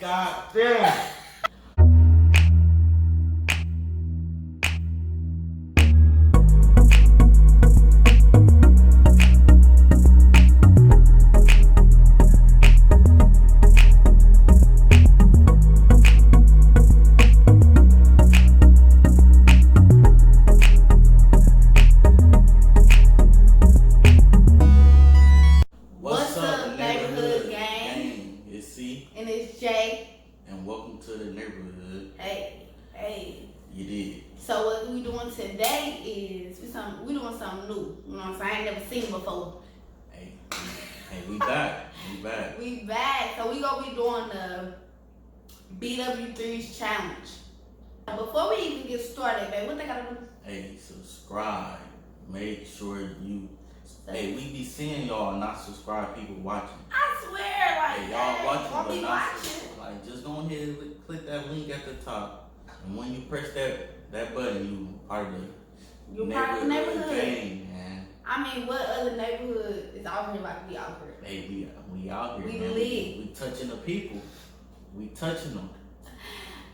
God damn. What's up, neighborhood gang? It's C, And it's Jay. and welcome to the neighborhood. Hey. You did. So what we doing today is we doing something new. You know what I'm saying? I ain't never seen before. Hey, we back. We back. So we gonna be doing the BW3's challenge. Before we even get started, babe, what they gotta do? Hey, subscribe. Make sure you. Hey, we be seeing y'all not subscribed people watching. I swear, like, Hey, y'all watching, I'll but be not watching. like just go ahead and click that link at the top, and when you press that button, you part of the You're part of the neighborhood. gang, man. I mean, what other neighborhood is out here like we out here? Hey, we out here, We man. lit. We touching the people. We touching them.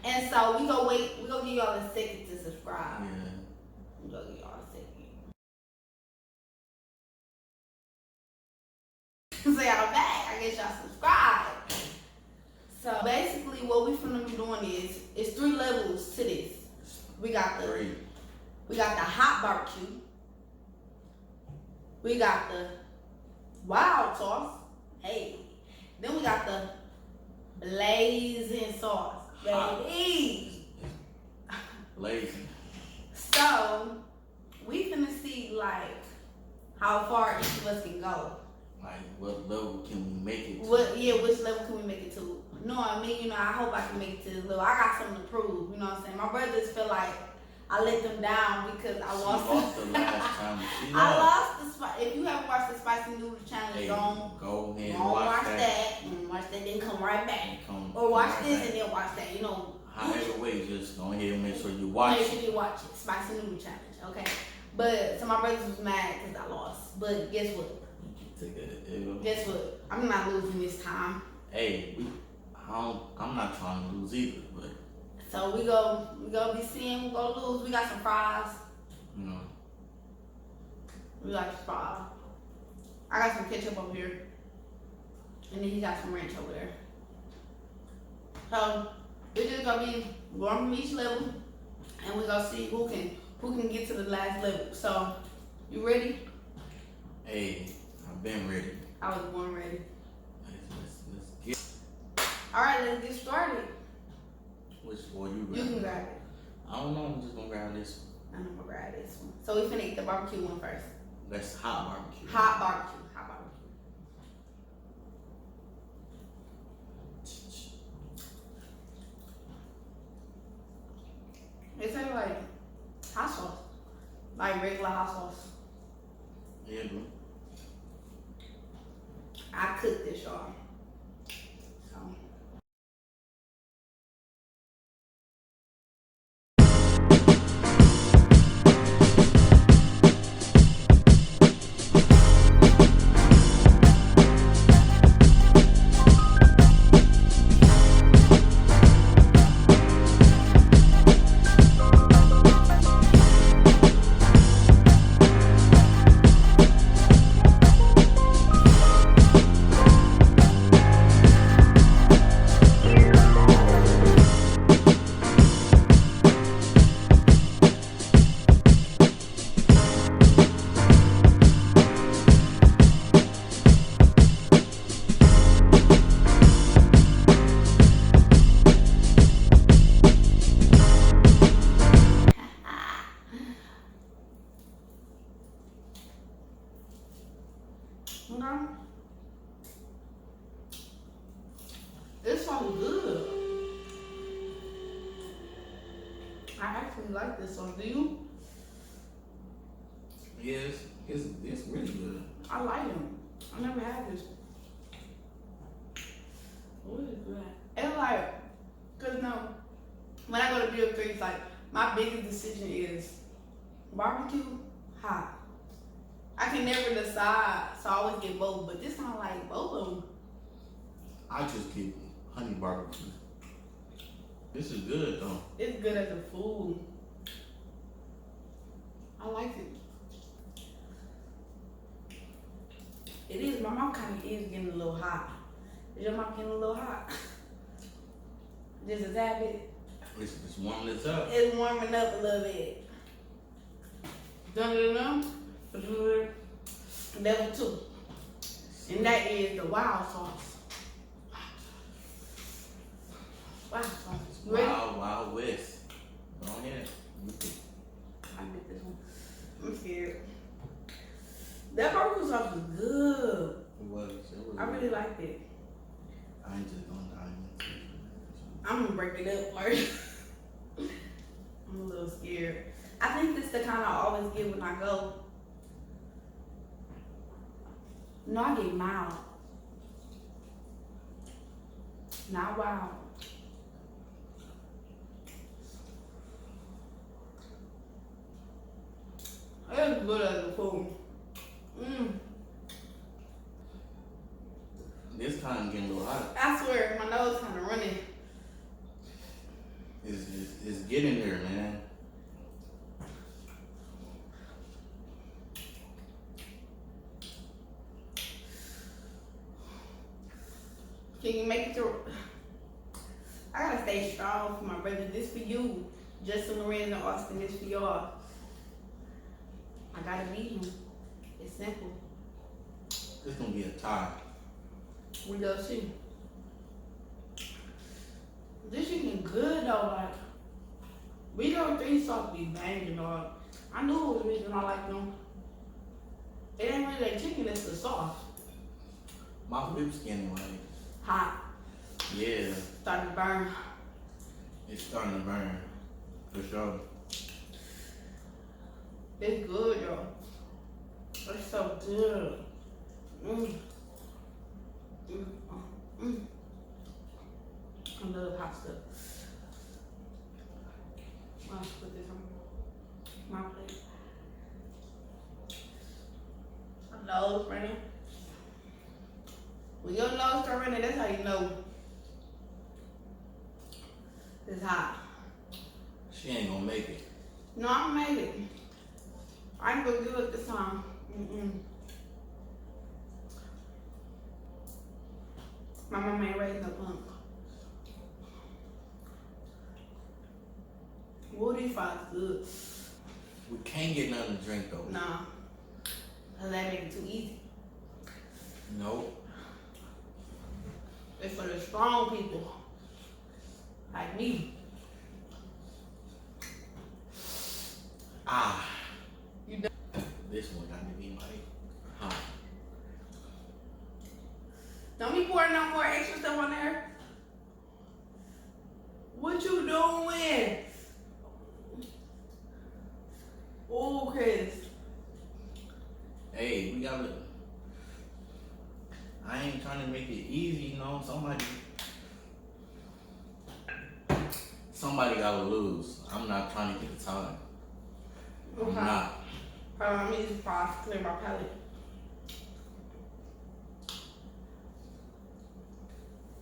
And so we gonna wait. We gonna give y'all a second to subscribe. Yeah. We gonna give y'all a second. So y'all back. I guess y'all subscribe. So basically, what we finna be doing is it's 3 levels to this. We got the hot barbecue. We got the wild sauce. Hey. Then we got the Blazzin sauce. Baby. Lazy. So we finna see like how far each of us can go. Like, what level can we make it to? Which level can we make it to? You know what I mean? You know, I hope I can make it to this level. I got something to prove, you know what I'm saying? My brothers feel like I let them down because I lost the last time. I lost the spice. If you haven't watched the spicy noodle challenge, Hey, go ahead and watch that. And watch that, then come right back. Or watch this and then watch that, you know. However way, just go ahead and make sure you watch Make sure you watch it. Spicy noodle challenge, okay? But so my brothers was mad because I lost. But guess what? Guess what? I'm not losing this time. Hey, I'm not trying to lose either, but So we go be seeing who go lose. We got some fries. you know. We like fries. I got some ketchup over here. And then he got some ranch over there. So we're just gonna be going from each level and we're gonna see who can get to the last level. So you ready? Hey, I've been ready. I was born ready. Let's get. Alright, let's get started. Which one you You grab? can grab it. I don't know. I'm just gonna grab this one. I'm gonna grab this one. So we finna eat the barbecue one first. That's hot barbecue. Hot barbecue. It tastes like hot sauce. Like regular hot sauce. Yeah, bro. I cooked this, y'all. So. Okay. This one's good. I actually like this one. Do you? Yes, it's really good. I like them. I never had this. What is that? It's like, cause no, when I go to BF3, it's like my biggest decision is barbecue, hot. I can never decide, so I always get both. But this one, I like both of them. I just get honey barbecue. This is good though. It's good as a food. I like it. It is. My mouth kind of is getting a little hot. Is your mouth getting a little hot? Just a tad bit. It's warming this up. It's warming up a little bit. Dun. Level 2. And that is the wild sauce. Wild sauce. You ready? Wild West. Go ahead. I get this one. I'm scared. That barbecue sauce was good. It was I really liked it. I ain't just gonna dive into it. I'm gonna break it up first. I'm a little scared. I think this is the kind I always get when I go. No, I get mild. Not wild. It's good as a food. This kind of getting a little hot. I swear, my nose kind of running. It's getting there, man. Can you make it through? I gotta stay strong for my brother. This for you. Justin, Lorenz, and Austin, this for y'all. I gotta beat him. It's simple. It's gonna be a tie. We go too. This chicken good though, like we go 3 sauce be banging, dog. I knew it was the reason I like them. It ain't really that chicken, it's the sauce. My lips getting like Hot. yeah, Starting to burn. it's starting to burn for sure. It's good, y'all. It's so good. I love hot stuff. I'll put this on my plate. My nose running. When your nose start running, that's how you know it's hot. She ain't gonna make it. No, I'm gonna make it. I ain't gonna do it this time. My mama ain't raised no punk. What these fries good? We can't get nothing to drink though. Nah. Cause that make it too easy. Nope. It's for the strong people. Like me. Ah. You done? This one got to be like hot. Don't be pouring no more extra stuff on there. What you doing? Oh, Chris. Hey, we gotta. I ain't trying to make it easy, you know. Somebody gotta lose. I'm not trying to get the time. Okay. I'm not. Hold on, let me just pause, clear my palate.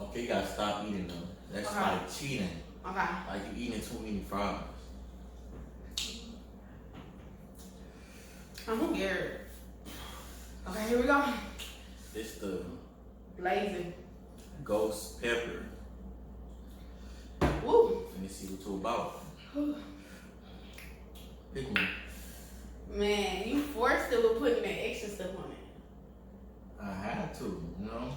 Okay, you gotta stop eating them. That's Okay. like cheating. Okay. Like you eating too many fries. I'm scared. Okay, here we go. It's the Blazzin. ghost pepper. Woo. Let me see what it's all about. Pick one. Man, you forced it with putting that extra stuff on it. I had to, you know.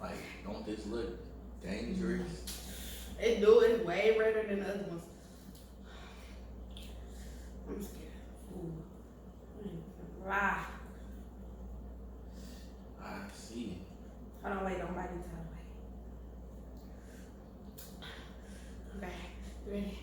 Like, don't this look dangerous? It do it way better than the other ones. I'm scared. Ooh. Lie. I see. Hold on, wait, don't bite into it. Wait. Okay, you ready?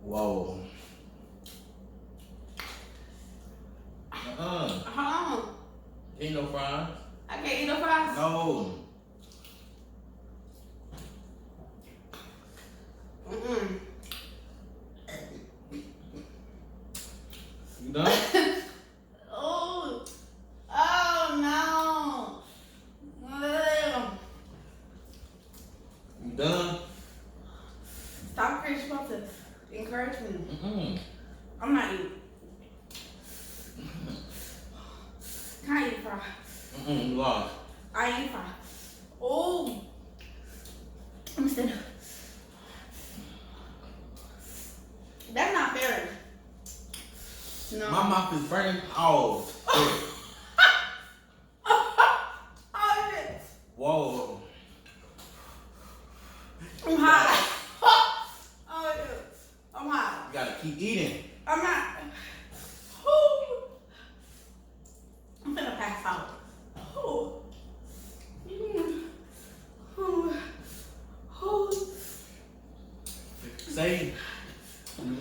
Whoa. Hold on. Ain't no fries. I can't eat no fries. No. done? Stop encouraging supposed to encourage me. Mm-mm. I'm not eating. Can I eat fries? Mm-mm, you lost. I ain't fries. Oh. Let me stand up. That's not fair. No. My mouth is burning. Oh. Oh, shit. Whoa. I'm hot. Oh, shit. I'm hot. You gotta keep eating. I'm not. Ooh. I'm gonna pass out. Ooh. Ooh. Ooh. Say,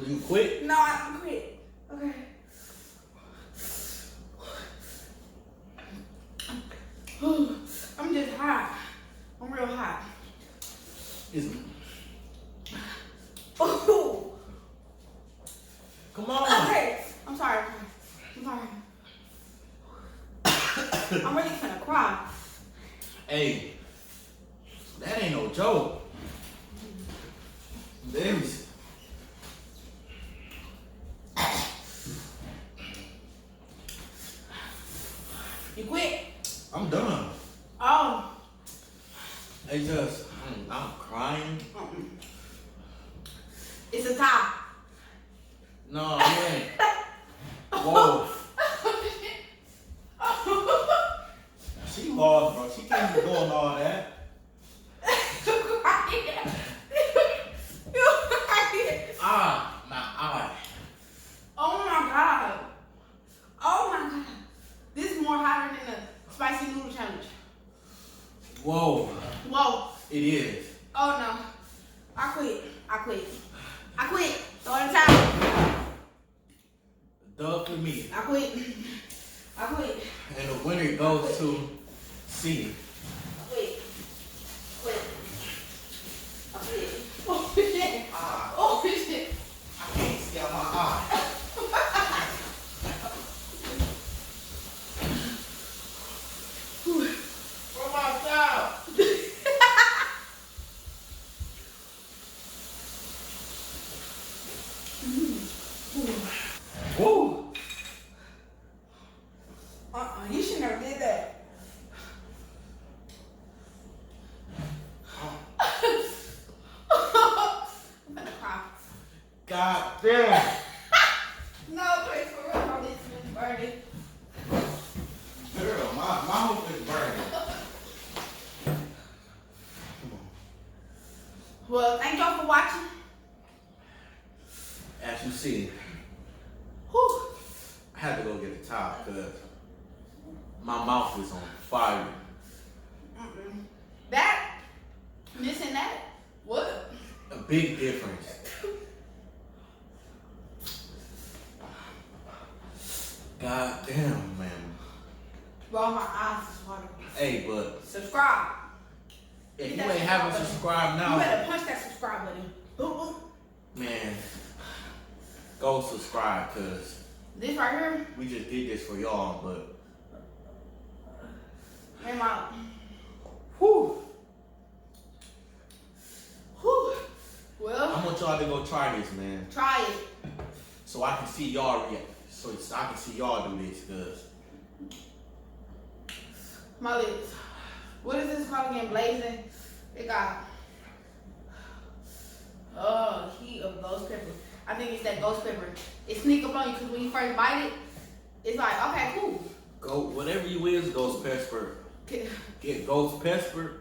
you quit? No, I don't quit. Okay. I'm just hot. I'm real hot. Oh. Come on. Okay. I'm sorry. I'm sorry. I'm really gonna cry. Hey, that ain't no joke. Damn. You quit? I'm done. Oh. They just, I'm crying. It's a tie. No, I ain't. Whoa. She lost, bro. She can't be doing all that. Ah, my eye. Oh my god. Oh my god. This is more hotter than the spicy noodle challenge. Whoa. Whoa. It is. Oh no. I quit. I quit. I quit. Throw in the towel. Dub for me. I quit. I quit. And the winner goes to C. I quit. Quit. I quit. Oh shit. Oh shit. I can't see out my eye. Where my child? Woo! You should never did that. I'm gonna cry. God damn. No, please, for real, bro, this is burning. Girl, my mouth is burning. Well, thank y'all for watching. As you see, Whew. I had to go get a towel because my mouth is on fire. That, this and that, what? A big difference. God damn, man. Bro, my eyes is watering. Hey, but Subscribe. if Hit you that ain't haven't button. subscribed You now, better punch that subscribe button. Boom, boom. man, go subscribe because This right here, we just did this for y'all, but came out. whew, Whew. I Well, want y'all to go try this, man, try it. so I can see y'all react. So I can see y'all do this, cause My lips. What is this called again? Blazzin. It got heat of ghost pepper. I think it's that ghost pepper. It sneak up on you because when you first bite it, it's like, okay, cool. go whatever you is, ghost pepper. Get ghost pepper.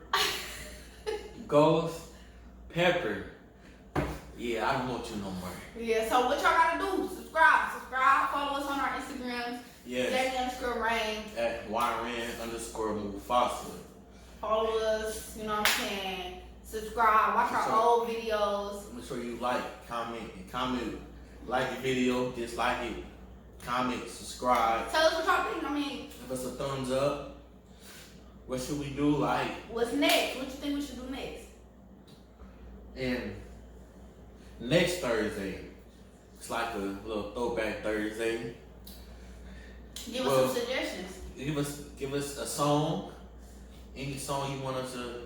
Ghost pepper. Yeah, I don't want you no more. Yeah, so what y'all gotta do? Subscribe. Follow us on our Instagrams. Yes. Jamie_Rain. At YRN_Mufasa. Follow us, you know what I'm saying? Subscribe. Watch our old videos. Make sure you like, comment, like the video, dislike it, comment, subscribe. Tell us what y'all think. I mean, Give us a thumbs up. What should we do? Like, what's next? What you think we should do next? and next Thursday, it's like a little throwback Thursday. Give us some suggestions. Give us a song, any song you want us to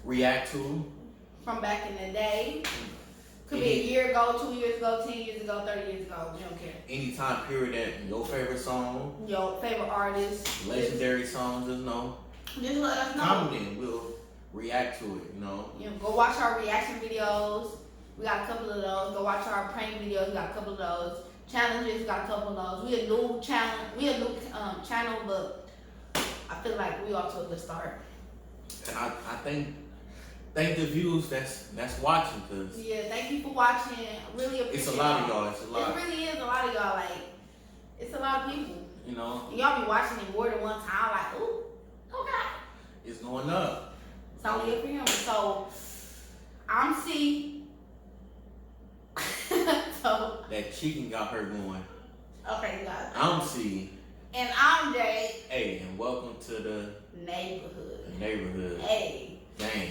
react to. from back in the day. Could be a year ago, 2 years ago, 10 years ago, 30 years ago. We don't care. Any time period that your favorite song, Your favorite artist, legendary songs, just know. Just let us know. Comment in. We'll react to it. You know. Go watch our reaction videos. We got a couple of those. Go watch our prank videos. We got a couple of those. Challenges. We got a couple of those. We a new channel. Channel, but I feel like we off to a good start. And I thank the viewers that's watching, cause yeah, thank you for watching. I really appreciate it. It's a lot of y'all. It's a lot. It really is a lot of y'all. Like, it's a lot of people. You know. Y'all be watching it more than one time. Like, ooh, okay. It's going up. It's only up for him. So I'm C. So that chicken got her going. Okay, guys. I'm C. And I'm J. Hey, and welcome to the neighborhood. Neighborhood. Hey. Dang.